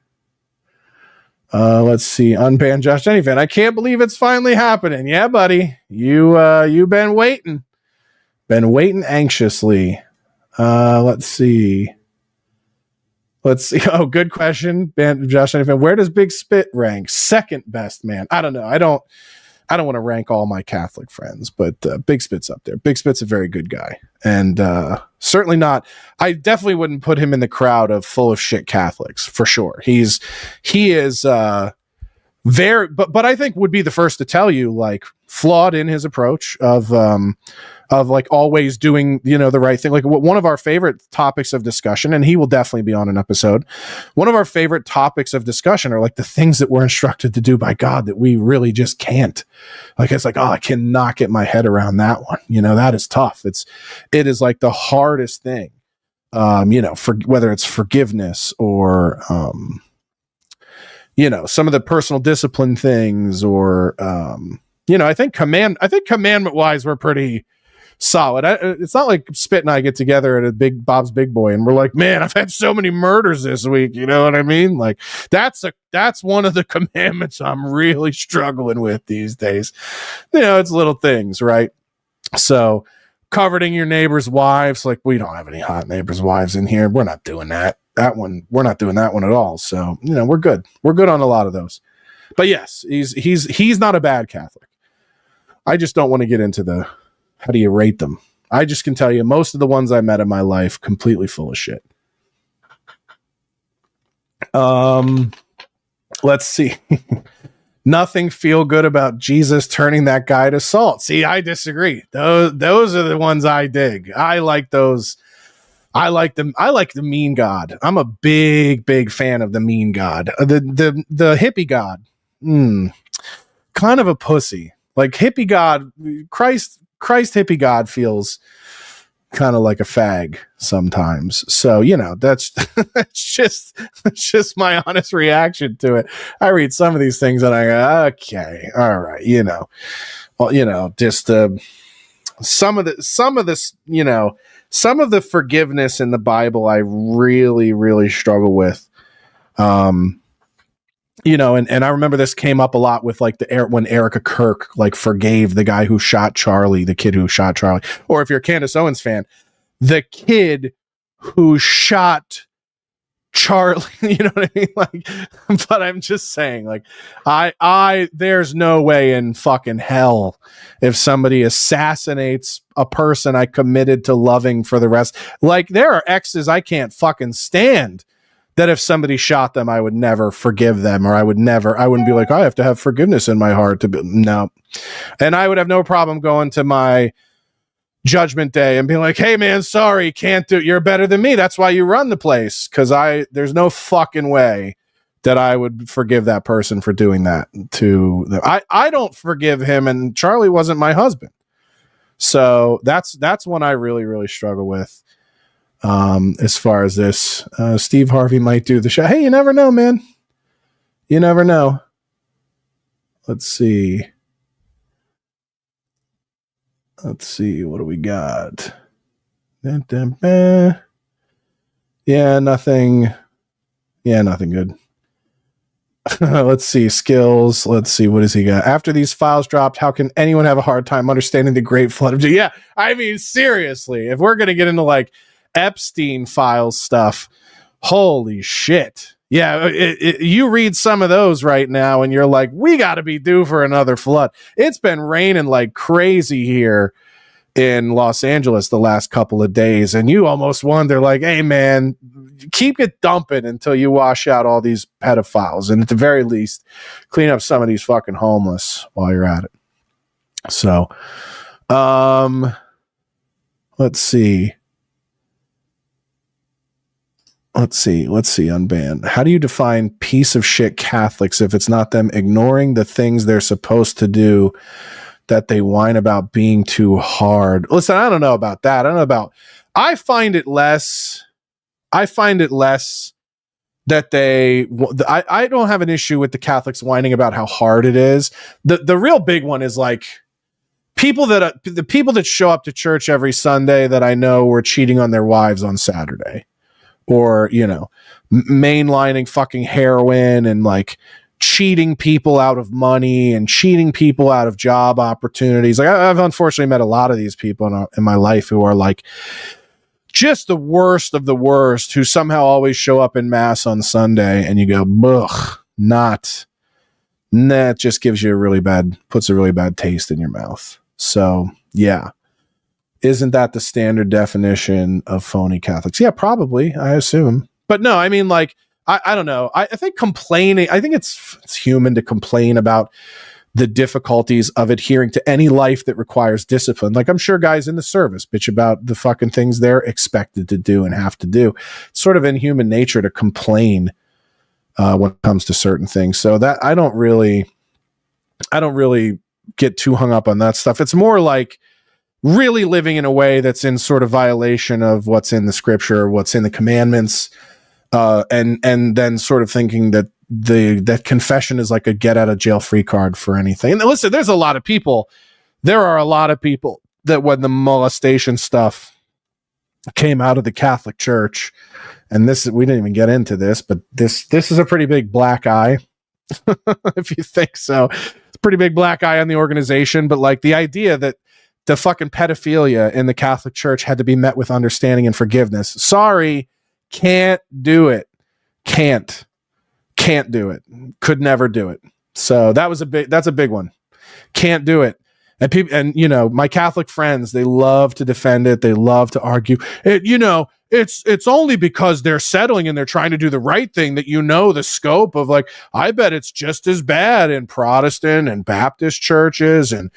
Speaker 1: Let's see. Unbanned Josh Denny fan. I can't believe it's finally happening. Yeah, buddy. You've been waiting. Been waiting anxiously. Let's see. Oh, good question. Ban Josh Denny fan. Where does Big Spit rank? Second best, man. I don't know. I don't want to rank all my Catholic friends, but Big Spit's up there. Big Spit's a very good guy. And certainly not. I definitely wouldn't put him in the crowd of full of shit Catholics, for sure. He is very, but I think would be the first to tell you, like, flawed in his approach of like always doing, the right thing. Like, one of our favorite topics of discussion, and he will definitely be on an episode. One of our favorite topics of discussion are like the things that we're instructed to do by God that we really just can't. Like, it's like, oh, I cannot get my head around that one. That is tough. It is like the hardest thing. For whether it's forgiveness or some of the personal discipline things, or I think commandment wise we're pretty solid. It's not like Spit and I get together at a Bob's Big Boy and we're like, man, I've had so many murders this week. You know what I mean? Like, that's one of the commandments I'm really struggling with these days. It's little things, right? So coveting your neighbor's wives, like, we don't have any hot neighbors' wives in here. We're not doing that. We're not doing that one at all. So, we're good. We're good on a lot of those. But yes, he's not a bad Catholic. I just don't want to get into the, how do you rate them? I just can tell you most of the ones I met in my life, completely full of shit. Let's see. Nothing feel good about Jesus turning that guy to salt. See, I disagree. Those are the ones I dig. I like those. I like them. I like the mean God. I'm a big fan of the mean God. The hippie God. Kind of a pussy. Like, hippie God, Christ hippie God feels kind of like a fag sometimes. So, that's that's just my honest reaction to it. I read some of these things and I go, okay, all right, just some of the forgiveness in the Bible I really, really struggle with. And I remember this came up a lot with like when Erica Kirk like forgave the guy who shot Charlie, the kid who shot Charlie, or if you're a Candace Owens fan, the kid who shot Charlie, you know what I mean? Like, but I'm just saying, like, there's no way in fucking hell if somebody assassinates a person I committed to loving for the rest. Like, there are exes I can't fucking stand, that if somebody shot them, I would never forgive them, or I wouldn't be like, I have to have forgiveness in my heart to be, no. And I would have no problem going to my judgment day and being like, hey man, sorry, can't do it. You're better than me. That's why you run the place. Cause there's no fucking way that I would forgive that person for doing that to them. I don't forgive him, and Charlie wasn't my husband. So that's one I really, really struggle with. As far as this, Steve Harvey might do the show. Hey, you never know, man. You never know. Let's see. What do we got? Yeah, nothing. Yeah, nothing good. Let's see. Skills. Let's see. What has he got? After these files dropped, how can anyone have a hard time understanding the great flood of... Yeah, I mean, seriously, if we're going to get into like Epstein files stuff, holy shit. Yeah, you read some of those right now and you're like, we got to be due for another flood. It's been raining like crazy here in Los Angeles the last couple of days, and you almost wonder, like, hey man, keep it dumping until you wash out all these pedophiles, and at the very least clean up some of these fucking homeless while you're at it. So let's see, unbanned. How do you define piece of shit Catholics if it's not them ignoring the things they're supposed to do that they whine about being too hard? Listen, I don't know about that. I find it less that I don't have an issue with the Catholics whining about how hard it is. The real big one is like the people that show up to church every Sunday that I know were cheating on their wives on Saturday, or, mainlining fucking heroin and like cheating people out of money and cheating people out of job opportunities. Like I've unfortunately met a lot of these people in my life who are like just the worst of the worst, who somehow always show up in mass on Sunday, and you go, ugh, that just gives you puts a really bad taste in your mouth. So yeah. Isn't that the standard definition of phony Catholics? Yeah, probably, I assume. But no, I mean, like, I don't know. I think complaining, I think it's human to complain about the difficulties of adhering to any life that requires discipline. Like, I'm sure guys in the service bitch about the fucking things they're expected to do and have to do. It's sort of in human nature to complain when it comes to certain things. So that I don't really get too hung up on that stuff. It's more like really living in a way that's in sort of violation of what's in the scripture, what's in the commandments, and then sort of thinking that that confession is like a get out of jail free card for anything. And listen, there are a lot of people that when the molestation stuff came out of the Catholic Church, and we didn't even get into this, but this is a pretty big black eye. If you think so, it's a pretty big black eye on the organization. But like the idea that the fucking pedophilia in the Catholic Church had to be met with understanding and forgiveness. Sorry, can't do it. Can't do it. Could never do it. So that's a big one. Can't do it. And people, and you know, my Catholic friends, they love to defend it. They love to argue. It's only because they're settling and they're trying to do the right thing that the scope of, like, I bet it's just as bad in Protestant and Baptist churches and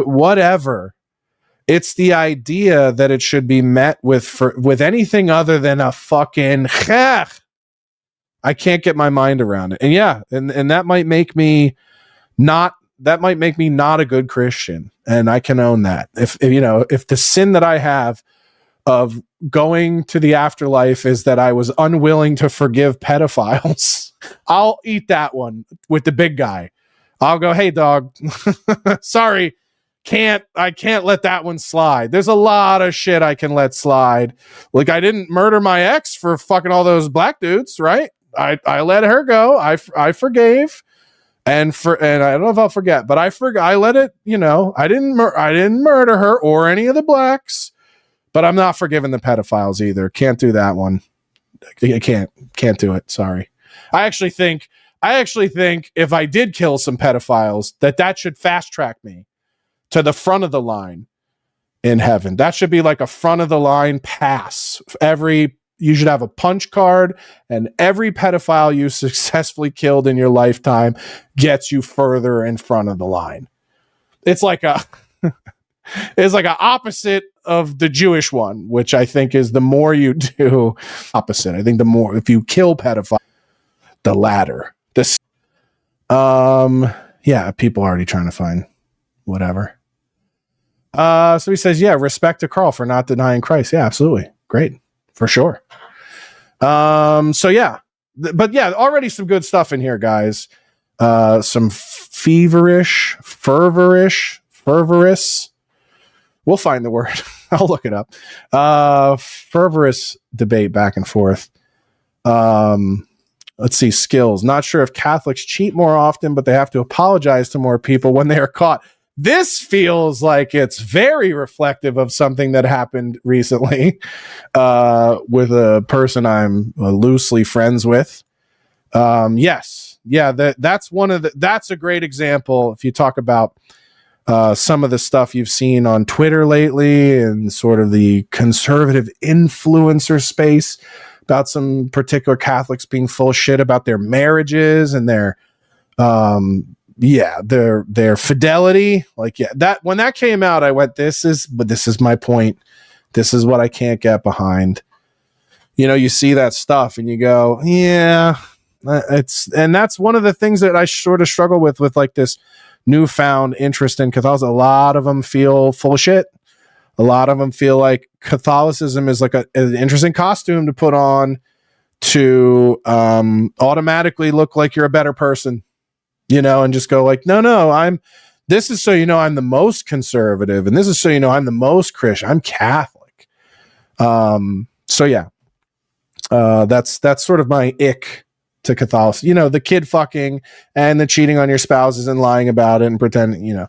Speaker 1: whatever. It's the idea that it should be met with anything other than a fucking I can't get my mind around it. And yeah, and that might make me not a good Christian. And I can own that. If the sin that I have of going to the afterlife is that I was unwilling to forgive pedophiles, I'll eat that one with the big guy. I'll go, hey dog, sorry, I can't let that one slide. There's a lot of shit I can let slide. Like, I didn't murder my ex for fucking all those black dudes, right? I let her go. I forgave. And I don't know if I'll forget, but I let it, I didn't murder her or any of the blacks. But I'm not forgiving the pedophiles either. Can't do that one. I can't do it. Sorry. I actually think if I did kill some pedophiles, that should fast track me to the front of the line in heaven. That should be like a front of the line pass. You should have a punch card, and every pedophile you successfully killed in your lifetime gets you further in front of the line. It's like an opposite of the Jewish one, which I think is the more you do opposite. I think the more, if you kill pedophiles, the latter. People are already trying to find whatever. So he says, yeah, respect to Carl for not denying Christ. Yeah, absolutely. Great. For sure. So yeah, but yeah, already some good stuff in here, guys. Some fervorous. We'll find the word. I'll look it up. Fervorous debate back and forth. Let's see. Skills. Not sure if Catholics cheat more often, but they have to apologize to more people when they are caught. This feels like it's very reflective of something that happened recently with a person I'm loosely friends with. Yes. Yeah. That's that's a great example. If you talk about some of the stuff you've seen on Twitter lately and sort of the conservative influencer space about some particular Catholics being full of shit about their marriages and their fidelity. Like, yeah, that when that came out, I went, this is my point. This is what I can't get behind. You see that stuff and you go, yeah, and that's one of the things that I sort of struggle with like this newfound interest in Catholicism. A lot of them feel full of shit. A lot of them feel like Catholicism is like an interesting costume to put on to automatically look like you're a better person, and just go like, no, this is so I'm the most conservative, and this is so I'm the most Christian. I'm Catholic. So yeah, that's sort of my ick to Catholicism. You know, the kid fucking and the cheating on your spouses and lying about it and pretending, you know,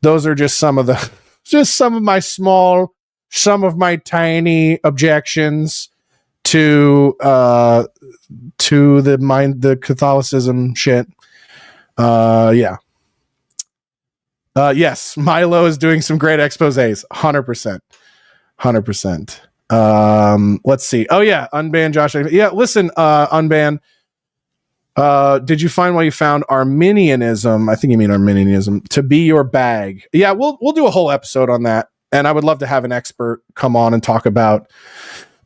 Speaker 1: those are just some of my tiny objections to the Catholicism shit. Yes, Milo is doing some great exposés. 100%. Let's see. Oh yeah, unban Josh. Yeah, listen, unban. Did you find while you found Arminianism? I think you mean Arminianism to be your bag. Yeah, we'll do a whole episode on that, and I would love to have an expert come on and talk about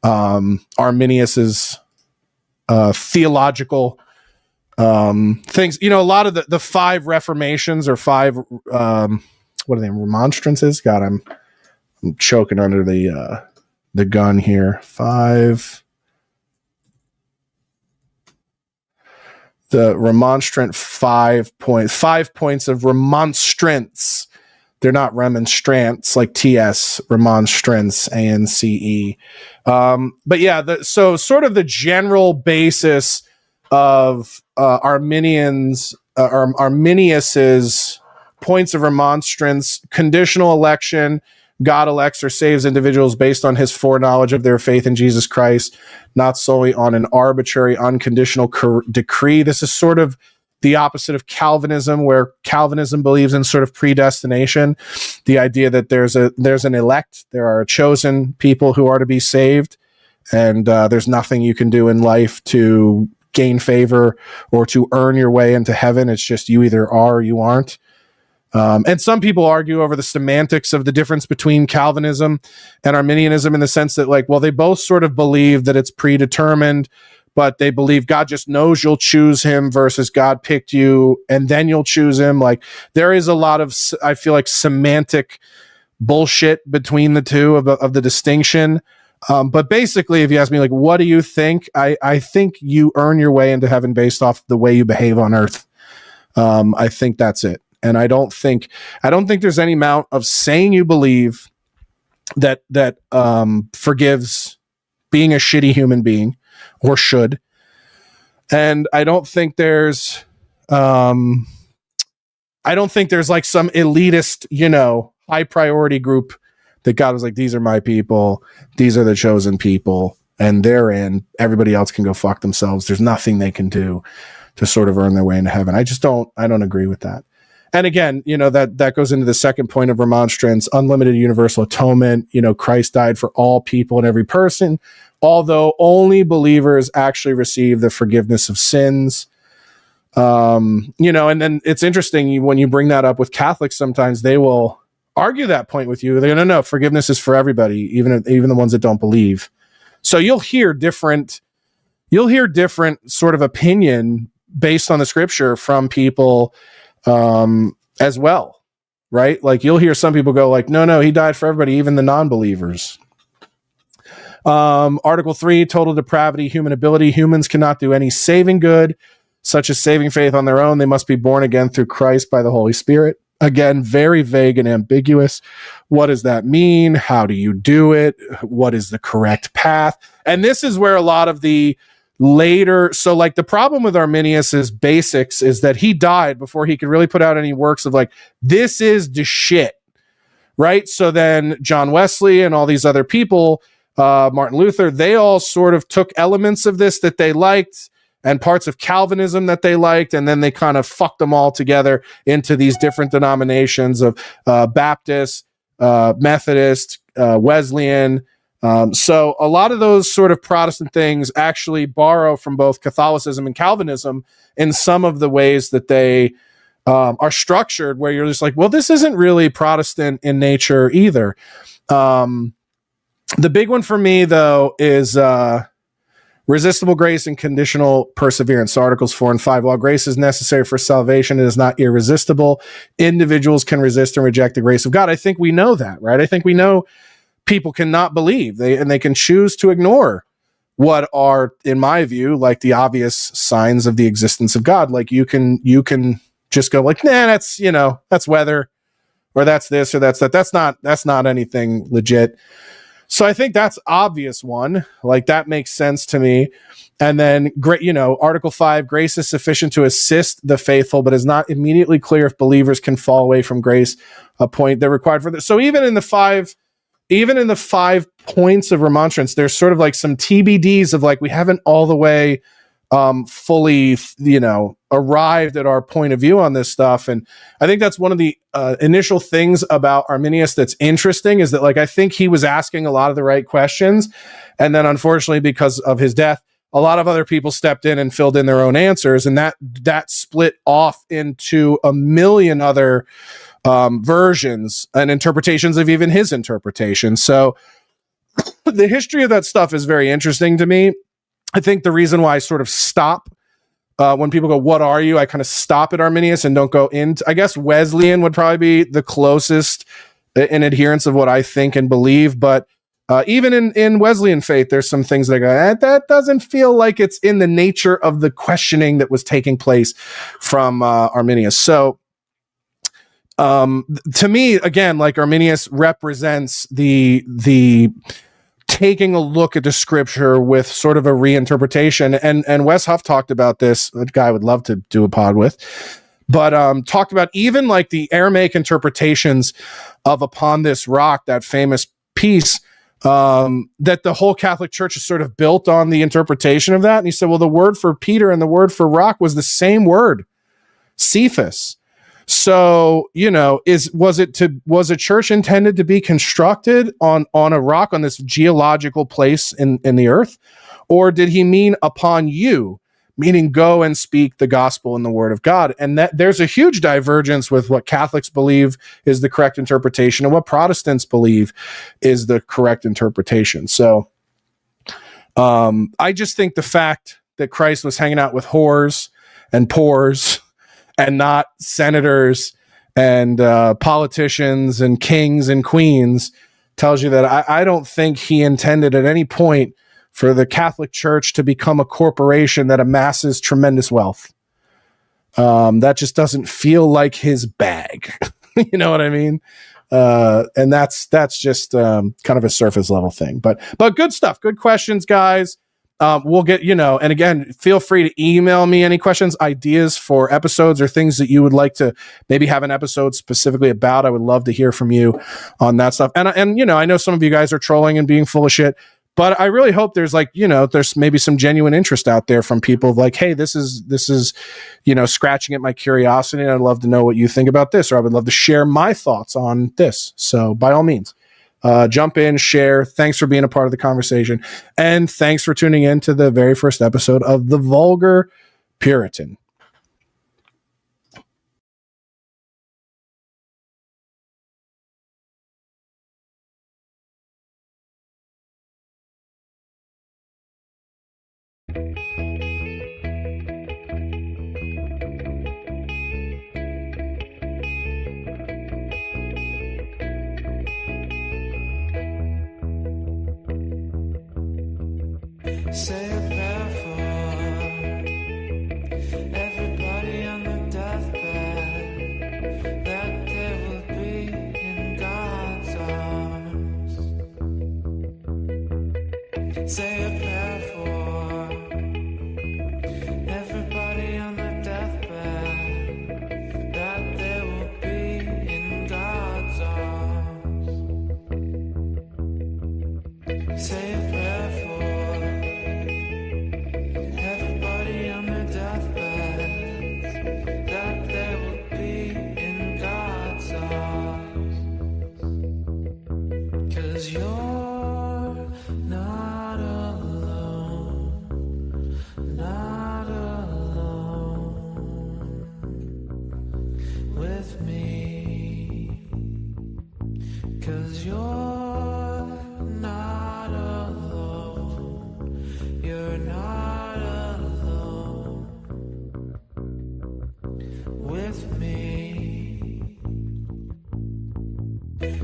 Speaker 1: Arminius's theological things. You know, a lot of the five reformations or five what are they, remonstrances? God, I'm choking under the gun here. The remonstrant 5 points of remonstrance. They're not remonstrants like TS, remonstrance, ANCE. But yeah, so sort of the general basis of Arminius's points of remonstrance: conditional election. God elects or saves individuals based on his foreknowledge of their faith in Jesus Christ, not solely on an arbitrary, unconditional decree. This is sort of the opposite of Calvinism, where Calvinism believes in sort of predestination, the idea that there's an elect, there are chosen people who are to be saved, and there's nothing you can do in life to gain favor or to earn your way into heaven. It's just you either are or you aren't. And some people argue over the semantics of the difference between Calvinism and Arminianism, in the sense that, like, well, they both sort of believe that it's predetermined, but they believe God just knows you'll choose him versus God picked you and then you'll choose him. Like, there is a lot of, I feel like, semantic bullshit between the two of the distinction. But basically, if you ask me, like, what do you think? I think you earn your way into heaven based off the way you behave on earth. I think that's it. And I don't think there's any amount of saying you believe that forgives being a shitty human being, or should. And I don't think there's like some elitist, you know, high priority group that God was like, these are my people, these are the chosen people, and they're in. Everybody else can go fuck themselves. There's nothing they can do to sort of earn their way into heaven. I don't agree with that. And again, you know, that goes into the second point of remonstrance: unlimited universal atonement. You know, Christ died for all people and every person, although only believers actually receive the forgiveness of sins. You know, and then it's interesting when you bring that up with Catholics, sometimes they will argue that point with you. They're no, forgiveness is for everybody, even the ones that don't believe. So you'll hear different sort of opinion based on the scripture from people as well, right? Like, you'll hear some people go like, no, he died for everybody, even the non-believers. Article 3, total depravity, human ability. Humans cannot do any saving good, such as saving faith on their own. They must be born again through Christ by the Holy Spirit. Again, very vague and ambiguous. What does that mean? How do you do it? What is the correct path? And this is where a lot of the later, so like the problem with Arminius's basics is that he died before he could really put out any works of like, this is the shit, right? So then John Wesley and all these other people, Martin Luther, they all sort of took elements of this that they liked and parts of Calvinism that they liked, and then they kind of fucked them all together into these different denominations of Baptist, Methodist, Wesleyan. So a lot of those sort of Protestant things actually borrow from both Catholicism and Calvinism in some of the ways that they are structured, where you're just like, well, this isn't really Protestant in nature either. The big one for me, though, is resistible grace and conditional perseverance. So Articles 4 and 5, while grace is necessary for salvation, it is not irresistible. Individuals can resist and reject the grace of God. I think we know that, right? I think we know people cannot believe, they can choose to ignore what are, in my view, like the obvious signs of the existence of God. Like, you can just go like, nah, that's weather, or that's this, or that's that. That's not anything legit. So I think that's obvious one. Like that makes sense to me. And then great, Article 5, grace is sufficient to assist the faithful, but is not immediately clear if believers can fall away from grace, a point they're required for this. So even in the five points of remonstrance, there's sort of like some TBDs of like, we haven't all the way fully, arrived at our point of view on this stuff. And I think that's one of the initial things about Arminius that's interesting, is that like, I think he was asking a lot of the right questions. And then unfortunately, because of his death, a lot of other people stepped in and filled in their own answers. And that split off into a million other versions and interpretations of even his interpretation. So the history of that stuff is very interesting to me. I think the reason why I sort of stop when people go, what are you? I kind of stop at Arminius and don't go into, I guess Wesleyan would probably be the closest in adherence of what I think and believe. But even in Wesleyan faith, there's some things that go, that doesn't feel like it's in the nature of the questioning that was taking place from Arminius. So to me, again, like Arminius represents the taking a look at the scripture with sort of a reinterpretation. And Wes Huff talked about this, a guy I would love to do a pod with, but talked about even like the Aramaic interpretations of Upon This Rock, that famous piece, that the whole Catholic Church is sort of built on the interpretation of that. And he said, well, the word for Peter and the word for rock was the same word, Cephas. So, was a church intended to be constructed on a rock, on this geological place in the earth? Or did he mean upon you, meaning go and speak the gospel and the word of God? And that there's a huge divergence with what Catholics believe is the correct interpretation and what Protestants believe is the correct interpretation. So I just think the fact that Christ was hanging out with whores and poors and not senators and politicians and kings and queens tells you that I don't think he intended at any point for the Catholic Church to become a corporation that amasses tremendous wealth. That just doesn't feel like his bag. You know what I mean? And that's just kind of a surface level thing. But good stuff. Good questions, guys. We'll get, and again, feel free to email me any questions, ideas for episodes, or things that you would like to maybe have an episode specifically about. I would love to hear from you on that stuff. And I know some of you guys are trolling and being full of shit, but I really hope there's there's maybe some genuine interest out there from people like, hey, this is, scratching at my curiosity. And I'd love to know what you think about this, or I would love to share my thoughts on this. So by all means, jump in, share. Thanks for being a part of the conversation. And thanks for tuning in to the very first episode of The Vulgar Puritan.
Speaker 2: Say a prayer for everybody on the deathbed, that they will be in God's arms. Say a prayer for everybody on the deathbed, that they will be in God's arms. Say a prayer for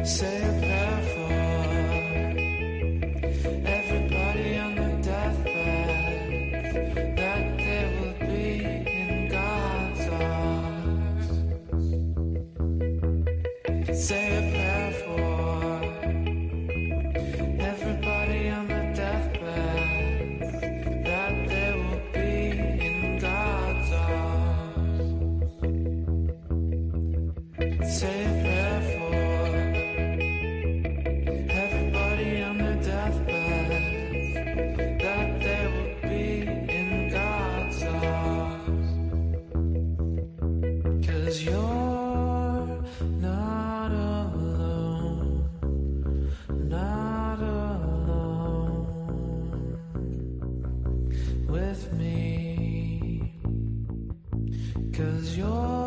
Speaker 2: say a prayer for everybody on the deathbed, that they will be in God's arms. Say a prayer for everybody 'cause you're